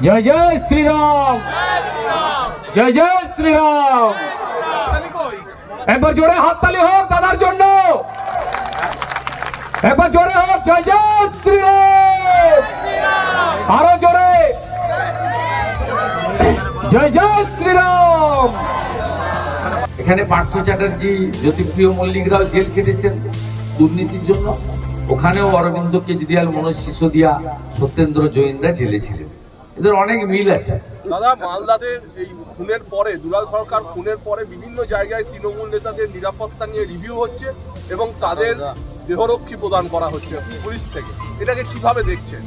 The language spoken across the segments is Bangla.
জয় জয় শ্রীরাম, জয় জয় শ্রীরাম। একবার জোরে হাততালি হোক দাদার জন্য, একবার জোরে হোক জয় জয় শ্রীরাম, আরো জোরে জয় জয় শ্রীরাম। এখানে পার্থ চ্যাটার্জি, জ্যোতিপ্রিয় মল্লিকরাও জেল কেটেছেন দুর্নীতির জন্য। ওখানেও অরবিন্দ কেজরিওয়াল, মনোজ সিসোদিয়া, সত্যেন্দ্র জৈনরা জেলে ছিলেন। এদের অনেক মিল আছে। দাদা, মালদাতে এই খুনের পরে, দুলাল সরকার খুনের পরে বিভিন্ন জায়গায় তৃণমূল নেতাদের নিরাপত্তা নিয়ে রিভিউ হচ্ছে এবং তাদের দেহরক্ষী প্রদান করা হচ্ছে পুলিশ থেকে। এটাকে কিভাবে দেখছেন?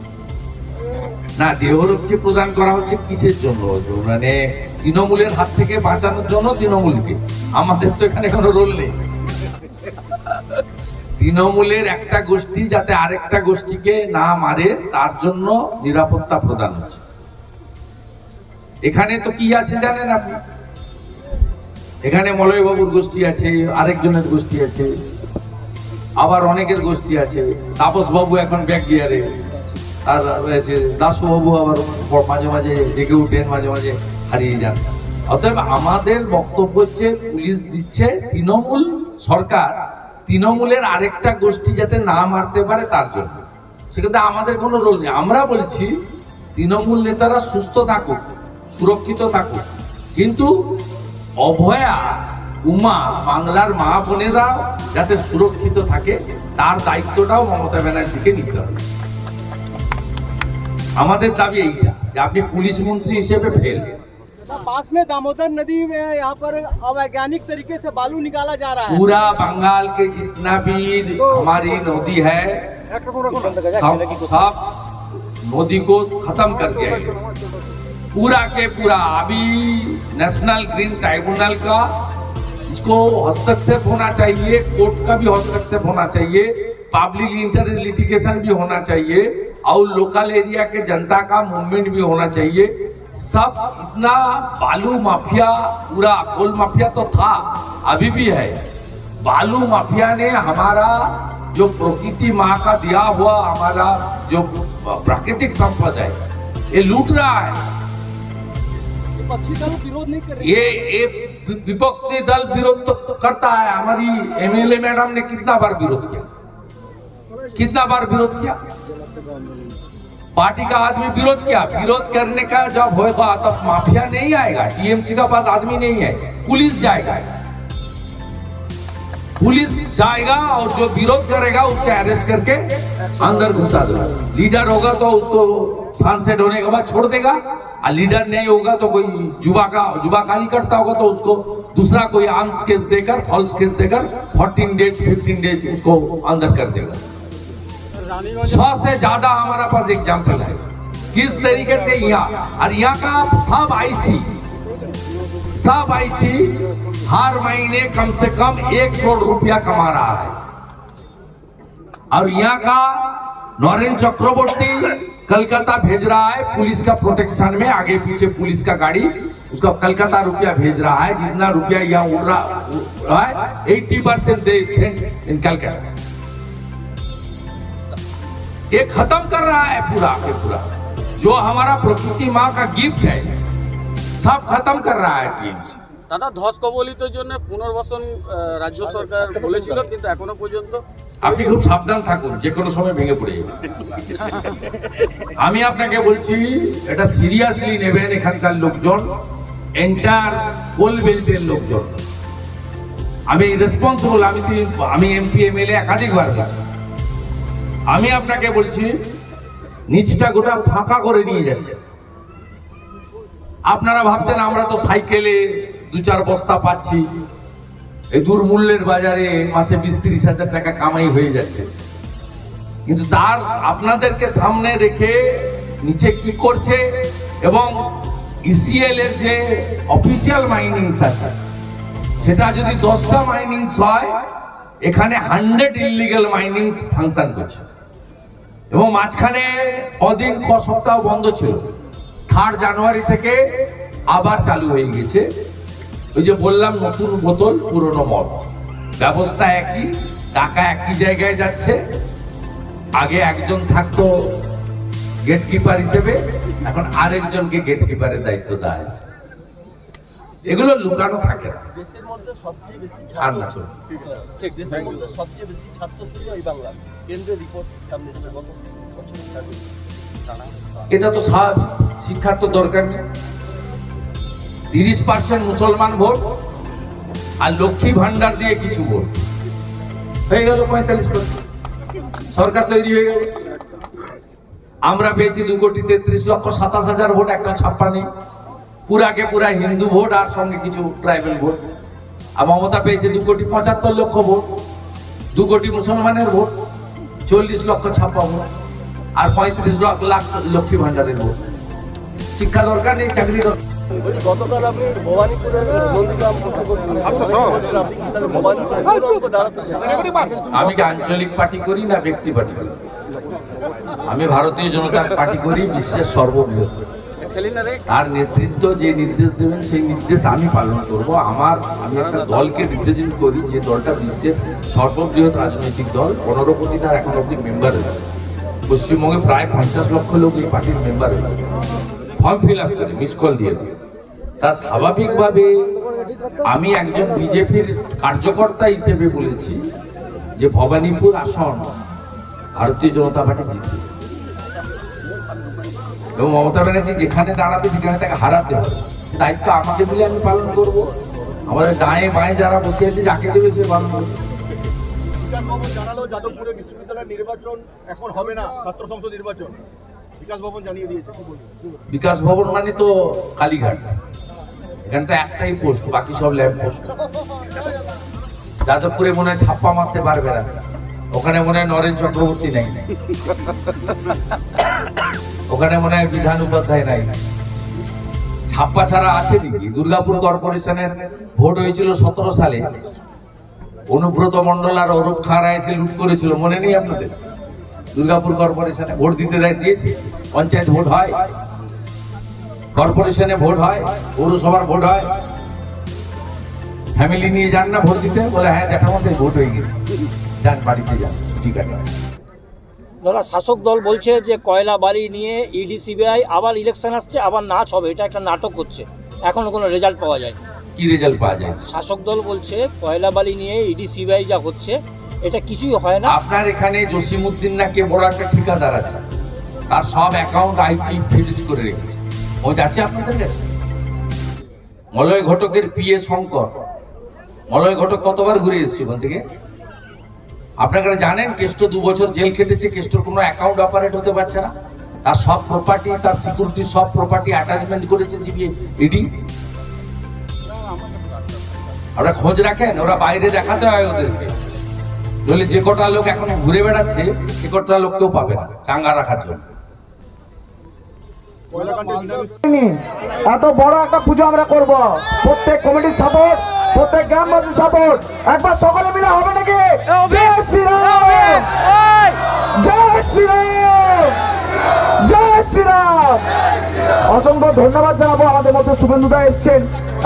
না, দেহরক্ষী প্রদান করা হচ্ছে কিসের জন্য? মানে তৃণমূলের হাত থেকে বাঁচানোর জন্য তৃণমূলকে। আমাদের তো এখানে কোনো রোল নেই। তৃণমূলের একটা গোষ্ঠী যাতে আরেকটা গোষ্ঠীকে না মারে তার জন্য নিরাপত্তা প্রদান হচ্ছে। এখানে তো কি আছে জানেন আপনি? এখানে মলয় বাবুর গোষ্ঠী আছে, আরেকজনের গোষ্ঠী আছে, আবার অনেকের গোষ্ঠী আছে। তাপস বাবু এখন ব্যাক গিয়ারে, আর রয়েছে দাসু বাবু, আবার মাঝে মাঝে জেগে উঠেন, মাঝে মাঝে হারিয়ে যান। অতএব আমাদের বক্তব্য হচ্ছে, পুলিশ দিচ্ছে, তৃণমূল সরকার তৃণমূলের আরেকটা গোষ্ঠী যাতে না মারতে পারে তার জন্য। সেক্ষেত্রে আমাদের কোনো রোল নেই। আমরা বলছি তৃণমূল নেতারা সুস্থ থাকুক, সুরক্ষিত থাকুক, কিন্তু অভয়া, উমা, বাংলার মা বোনেরা যাতে সুরক্ষিত থাকে তার দায়িত্বটাও মমতা ব্যানার্জিকে নিতে হবে। আমাদের দাবি এইটা যে আপনি পুলিশ মন্ত্রী হিসেবে ফেল। पास में दामोदर नदी में यहाँ पर अवैज्ञानिक तरीके से बालू निकाला जा रहा है। पूरा बंगाल के जितना भी हमारी नदी है सब नदी को खत्म कर दिया है पूरा के पूरा। अभी नेशनल ग्रीन ट्राइब्यूनल का इसको हस्तक्षेप होना चाहिए, कोर्ट का भी हस्तक्षेप होना चाहिए, पब्लिक इंटरेस्ट लिटिगेशन भी होना चाहिए और लोकल एरिया के जनता का मूवमेंट भी होना चाहिए। सब इतना बालू माफिया, पूरा कोल माफिया तो था, अभी भी है। बालू माफिया ने हमारा जो प्रकृति माँ का दिया हुआ हमारा जो प्राकृतिक संपदा है ये लूट रहा है। विपक्षी दल विरोध नहीं कर रही। ये विपक्षी दल विरोध तो करता है। हमारी एमएलए मैडम ने कितना बार विरोध किया, कितना बार विरोध किया। पार्टी का आदमी विरोध किया। विरोध करने का जब होगा तब माफिया नहीं आएगा, टीएमसी का पास आदमी नहीं है, पुलिस जाएगा। पुलिस जाएगा और जो विरोध करेगा उसको अरेस्ट करके अंदर घुसा देगा। लीडर होगा तो उसको सांसद होने के बाद छोड़ देगा, और लीडर नहीं होगा तो कोई जुबाकाली करता होगा तो उसको दूसरा कोई आर्म्स केस देकर, फॉल्स केस देकर 14 डेज 15 डेज उसको अंदर कर देगा। 100 से ज्यादा हमारा पास एग्जाम्पल है किस तरीके से यहाँ, और यहाँ का सब आईसी हर महीने कम से कम 1 करोड़ रुपया कमा रहा है। और यहाँ का नरेंद्र चक्रवर्ती कलकत्ता भेज रहा है पुलिस का प्रोटेक्शन में, आगे पीछे पुलिस का गाड़ी उसका कलकत्ता रुपया भेज रहा है। जितना रुपया यहाँ उड़ रहा है 80% दे सेंड इन कलकत्ता। ये खत्म कर रहा है पूरा के पूरा जो हमारा प्रकृति माँ का गिफ्ट है, सब खत्म कर रहा है टीएमसी। দাদা, ধস কবলিতের জন্য পুনর্বাসন রাজ্য সরকার বলেছিল, কিন্তু এখনো পর্যন্ত। আপনি খুব সাবধান থাকুন, যে কোনো সময় ভেঙে পড়ে যাবে। আমি আপনাকে বলছি এটা সিরিয়াসলি নেবেন এখানকার লোকজন, এন্টার কোল বেল্টের লোকজন। আমি রেসপন্সিবল, আমি এমপি এমএলএ একাধিকবার গেছি। আমি আপনাকে বলছি নিচটা গোটা ফাঁকা করে নিয়ে যাচ্ছে। আপনারা ভাবছেন আমরা তো সাইকেলে 2-4 বস্তা পাচ্ছি, এই দুর্মূল্যের বাজারে মাসে 20-30 হাজার টাকা কামাই হয়ে যাচ্ছে, কিন্তু তার আপনাদেরকে সামনে রেখে নিচে কি করছে এবং ইসিএল এর যে অফিসিয়াল মাইনিংস আছে সেটা যদি 10টা মাইনিংস হয়, এখানে 100 ইলিগাল মাইনিংস ফাংশন করছে। এবং মাঝখানে কদিন সপ্তাহ বন্ধ ছিল, 3 জানুয়ারি থেকে আবার চালু হয়ে গেছে। ওই যে বললাম নতুন বোতল পুরনো মদ, ব্যবস্থা একই, টাকা একই জায়গায় যাচ্ছে। আগে একজন থাকতো গেটকিপার হিসেবে, এখন আরেকজনকে গেট কিপারের দায়িত্ব দেওয়া হয়েছে। এগুলো লুকানো থাকে না। দেশের মধ্যে সবচেয়ে বেশি আর না চলুন। দেশের মধ্যে সবচেয়ে বেশি ছাত্র ছিল এই বাংলা। কেন্দ্রের রিপোর্ট সামনে এসেছে গত বছরের সাথে। এটা তো সব শিক্ষার তো দরকার নেই। 30% মুসলমান ভোট আর লক্ষ্মী ভান্ডার দিয়ে কিছু ভোট হয়ে গেল 45%। সরকার তৈরি হয়ে গেল। আমরা পেয়েছি 2,33,27,000 ভোট, একটা ছাপ্পা নেই। পুরাকে পুরা হিন্দু ভোট আর সঙ্গে কিছু ট্রাইবেল ভোট। আর মমতা পেয়েছে 2,75,00,000 ভোট, 2 কোটি মুসলমানের ভোট, 40 লক্ষ ছাপ্পা ভোট আর 35 লাখ লক্ষ্মী ভান্ডারের ভোট। শিক্ষা দরকার নেই, চাকরি দরকার। গতকাল আপনি ভবানীপুরের নন্দীগ্রাম আপনি কি তাহলে ভবানীপুরে দাঁড়াতে চান? আমি কি আঞ্চলিক পার্টি করি না ব্যক্তি পার্টি করি? আমি ভারতীয় জনতা পার্টি করি, বিশ্বের সর্ববৃহৎ। তার নেতৃত্ব যে নির্দেশ দেবেন সেই নির্দেশ আমি পালন করব। আমি একটা দলকে রিপ্রেজেন্ট করি, যে দলটা বিশ্বের সর্ববৃহৎ রাজনৈতিক দল। 15 কোটি তার এখন অব্দি মেম্বার হয়েছে। পশ্চিমবঙ্গে প্রায় 50 লক্ষ লোক এই পার্টির মেম্বার হয়েছে, ফর্ম ফিল আপ করে, মিস কল দিয়ে দেয়। তা স্বাভাবিকভাবে আমি একজন বিজেপির কার্যকর্তা হিসেবে বলেছি যে ভবানীপুর আসন ভারতীয় জনতা পার্টি জিতবে এবং মমতা ব্যানার্জি যেখানে দাঁড়াবে সেখানে তাকে হারাতে হবে। দায়িত্ব আমাকে দিলে আমি পালন করব। আমাদের গায়ে বাঁয়ে যারা বসে আছে, যাকে দেবে সে পালন করবে। বিকাশ ভবন জানালো যাদবপুরে বিশ্ববিদ্যালয়ের নির্বাচন এখন হবে না, ছাত্র সংসদ নির্বাচন বিকাশ ভবন জানিয়ে দিয়েছে। কি বলবেন? বিকাশ ভবন মানে তো কালীঘাট, এখানটা একটাই পোস্ট, বাকি সব ল্যাম্প পোস্ট। যাদবপুরে মনে হয় ছাপ্পা মারতে পারবে না, ওখানে মনে হয় নরেন চক্রবর্তী নাই, ওখানে মনে হয় বিধান উপাধ্যায় নাই। ছাপ্পা ছাড়া আছে নাকি? দুর্গাপুর কর্পোরেশনের ভোট হয়েছিল 17 সালে, অনুব্রত মন্ডল আর অরূপ খাঁরা এসে লুট করেছিল, মনে নেই আপনাদের? দুর্গাপুর কর্পোরেশনে ভোট দিতে দিয়েছে। পঞ্চায়েত ভোট হয়, কর্পোরেশনে ভোট হয়, পৌরসভার ভোট হয়। ফ্যামিলি নিয়ে যান না ভোট দিতে? বলে হ্যাঁ জ্যাঠামশাই ভোট হয়ে গেছে, যান বাড়িতে যান। ঠিক আছে। দাদা, শাসক দল বলছে যে কয়লা বালি নিয়ে ইডি সিবিআই আবার ইলেকশন আসছে, আবার নাচ হবে, এটা একটা নাটক হচ্ছে, এখনো কোনো রেজাল্ট পাওয়া যায়। কি রেজাল্ট পাওয়া যায়? শাসক দল বলছে কয়লা বালি নিয়ে ইডি সিবিআই যা হচ্ছে এটা কিছুই হয় না। আপনার এখানে জসিমউদ্দিন না কে বড় একটা ঠিকাদার আছে, তার সব অ্যাকাউন্ট আইটি ফ্রিজ করে রেখেছে। ও যাচ্ছে আপনাদের কাছে। মলয় ঘটকের পিএ শঙ্কর, মলয় ঘটক কতবার ঘুরে এসেছে ওখান থেকে? আপনারা জানেন কেষ্ট 2 বছর জেল কেটেছে, কেষ্টর কোনো অ্যাকাউন্ট অপারেট হতে পারছে না। তার সব প্রপার্টি, তার সিকিউরিটি সব প্রপার্টি অ্যাটাচমেন্ট করেছে সিবিআই ইডি। ওরা খোঁজ রাখেন, ওরা বাইরে দেখাতে হয় ওদেরকে। নইলে যে কটা লোক এখন ঘুরে বেড়াচ্ছে সে কটা লোককেও পাবে না চাঙ্গা রাখার জন্য। এত বড় একটা পুজো আমরা করব, প্রত্যেক কমিটির সাপোর্ট, প্রত্যেক গ্রামবাসীর সাপোর্ট। একবার সকলে মিলে হবে নাকি? জয় শ্রীরাম, জয় শ্রীরাম, জয় শ্রীরাম। অসংখ্য ধন্যবাদ জানাবো। আমাদের মধ্যে শুভেন্দুদা এসছেন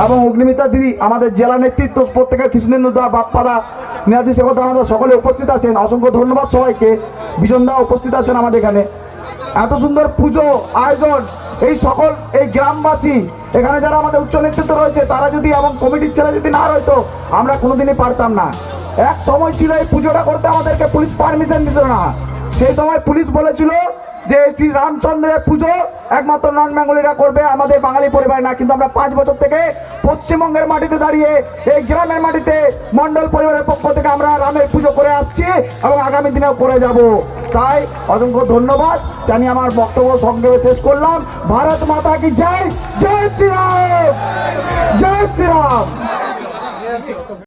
এবং অগ্নিমিতা দিদি, আমাদের জেলা নেতৃত্ব, প্রত্যেকের কৃষ্ণেন্দুদা, বাপ্পাদা, নিয়াদি শেখর দানাদা সকলে উপস্থিত আছেন। অসংখ্য ধন্যবাদ সবাইকে। বিজনদা উপস্থিত আছেন আমাদের এখানে। এত সুন্দর পুজো আয়োজন, এই সকল এই গ্রামবাসী, এখানে যারা আমাদের উচ্চ নেতৃত্ব রয়েছে তারা যদি এবং কমিটির ছেলে যদি না রইতো আমরা কোনোদিনই পারতাম না। এক সময় ছিল এই পুজোটা করতে আমাদেরকে পুলিশ পারমিশন দিত না। সেই সময় পুলিশ বলেছিল যে শ্রী রামচন্দ্রের পুজো একমাত্র নন বেঙ্গলিরা করবে, আমাদের বাঙালি পরিবার না। কিন্তু আমরা 5 বছর থেকে পশ্চিমবঙ্গের মাটিতে দাঁড়িয়ে এই গ্রামের মাটিতে মন্ডল পরিবারের পক্ষ থেকে আমরা রামের পুজো করে আসছি এবং আগামী দিনেও করে যাব। তাই অসংখ্য ধন্যবাদ জানিয়ে আমার বক্তব্য সংক্ষেপে শেষ করলাম। ভারত মাতা কি জয়, জয় শ্রীরাম, জয় শ্রীরাম।